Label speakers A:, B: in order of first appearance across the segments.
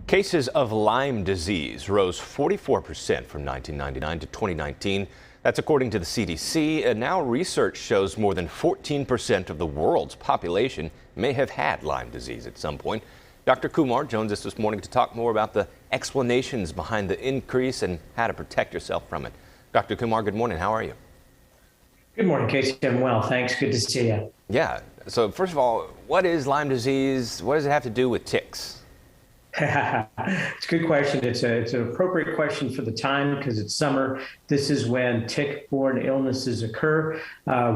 A: Cases of Lyme disease rose 44% from 1999 to 2019. That's according to the CDC. And now research shows more than 14% of the world's population may have had Lyme disease at some point. Dr. Kumar joins us this morning to talk more about the explanations behind the increase and how to protect yourself from it. Dr. Kumar, good morning. How are you?
B: Good morning, Casey. I'm well, thanks. Good to see you.
A: Yeah. So first of all, what is Lyme disease? What does it have to do with ticks?
B: It's a good question. It's an appropriate question for the time because it's summer. This is when tick-borne illnesses occur.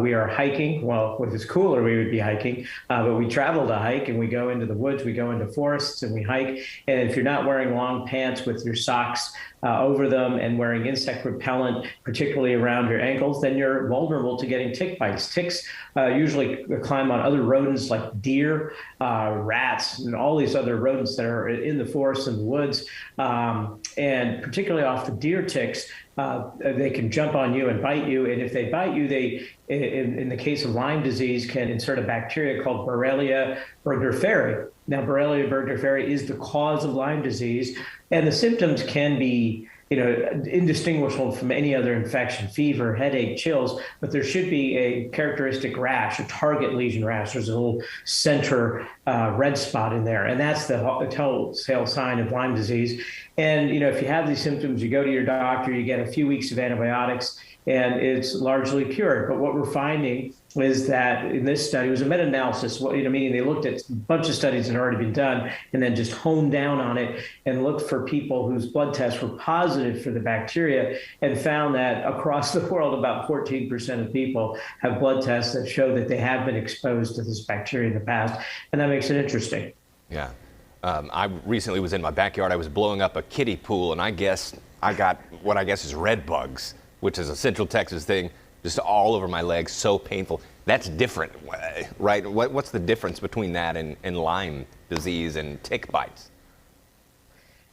B: We are hiking. Well, if it's cooler, we would be hiking. But we travel to hike and we go into the woods, we go into forests and we hike. And if you're not wearing long pants with your socks over them and wearing insect repellent, particularly around your ankles, then you're vulnerable to getting tick bites. Ticks usually climb on other rodents like deer, rats, and all these other rodents that are in the forest and the woods, and particularly off the deer ticks. They can jump on you and bite you, and if they bite you, they, in the case of Lyme disease, can insert a bacteria called Borrelia burgdorferi. Now, Borrelia burgdorferi is the cause of Lyme disease, and the symptoms can be indistinguishable from any other infection: fever, headache, chills, but there should be a characteristic rash, a target lesion rash. There's a little center red spot in there, and that's the telltale sign of Lyme disease. And, if you have these symptoms, you go to your doctor, you get a few weeks of antibiotics, and it's largely cured. But what we're finding is that in this study, it was a meta-analysis, meaning they looked at a bunch of studies that had already been done and then just honed down on it and looked for people whose blood tests were positive for the bacteria, and found that across the world, about 14% of people have blood tests that show that they have been exposed to this bacteria in the past. And that makes it interesting.
A: Yeah. I recently was in my backyard. I was blowing up a kiddie pool, and I got what I guess is red bugs, which is a Central Texas thing, just all over my legs, so painful. That's different, right? What's the difference between that and Lyme disease and tick bites?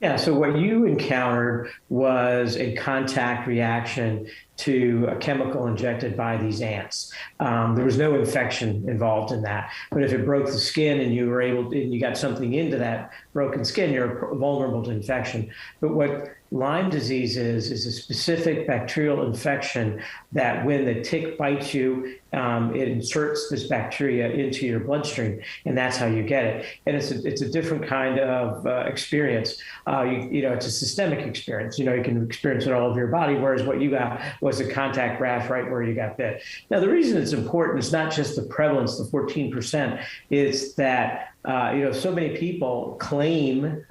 B: Yeah, so what you encountered was a contact reaction to a chemical injected by these ants. There was no infection involved in that. But if it broke the skin and you got something into that broken skin, you're vulnerable to infection. But what Lyme disease is a specific bacterial infection that when the tick bites you, it inserts this bacteria into your bloodstream, and that's how you get it. And it's a different kind of experience. It's a systemic experience. You can experience it all over your body, whereas what you got was a contact rash right where you got bit. Now, the reason it's important is not just the prevalence, the 14%, it's that so many people claim,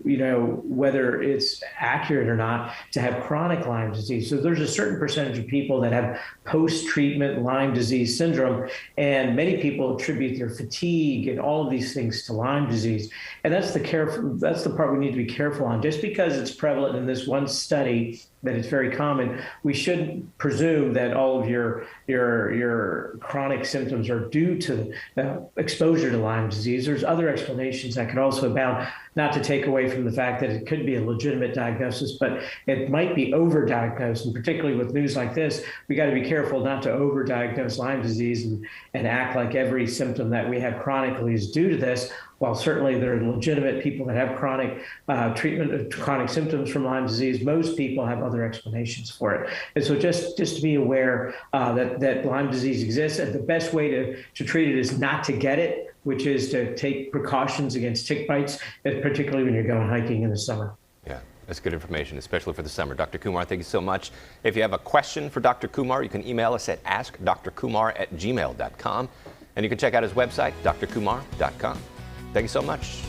B: whether it's accurate or not, to have chronic Lyme disease. So there's a certain percentage of people that have post-treatment Lyme disease syndrome, and many people attribute their fatigue and all of these things to Lyme disease. And that's the part we need to be careful on. Just because it's prevalent in this one study that it's very common, we shouldn't presume that all of your chronic symptoms are due to exposure to Lyme disease. There's other explanations that could also abound, not to take away from the fact that it could be a legitimate diagnosis, but it might be overdiagnosed. And particularly with news like this, we got to be careful not to overdiagnose Lyme disease and act like every symptom that we have chronically is due to this. While certainly there are legitimate people that have chronic treatment of chronic symptoms from Lyme disease, most people have other explanations for it. And so just to be aware that Lyme disease exists, and the best way to treat it is not to get it, which is to take precautions against tick bites, particularly when you're going hiking in the summer.
A: Yeah, that's good information, especially for the summer. Dr. Kumar, thank you so much. If you have a question for Dr. Kumar, you can email us at askdrkumar@gmail.com. And you can check out his website, drkumar.com. Thank you so much.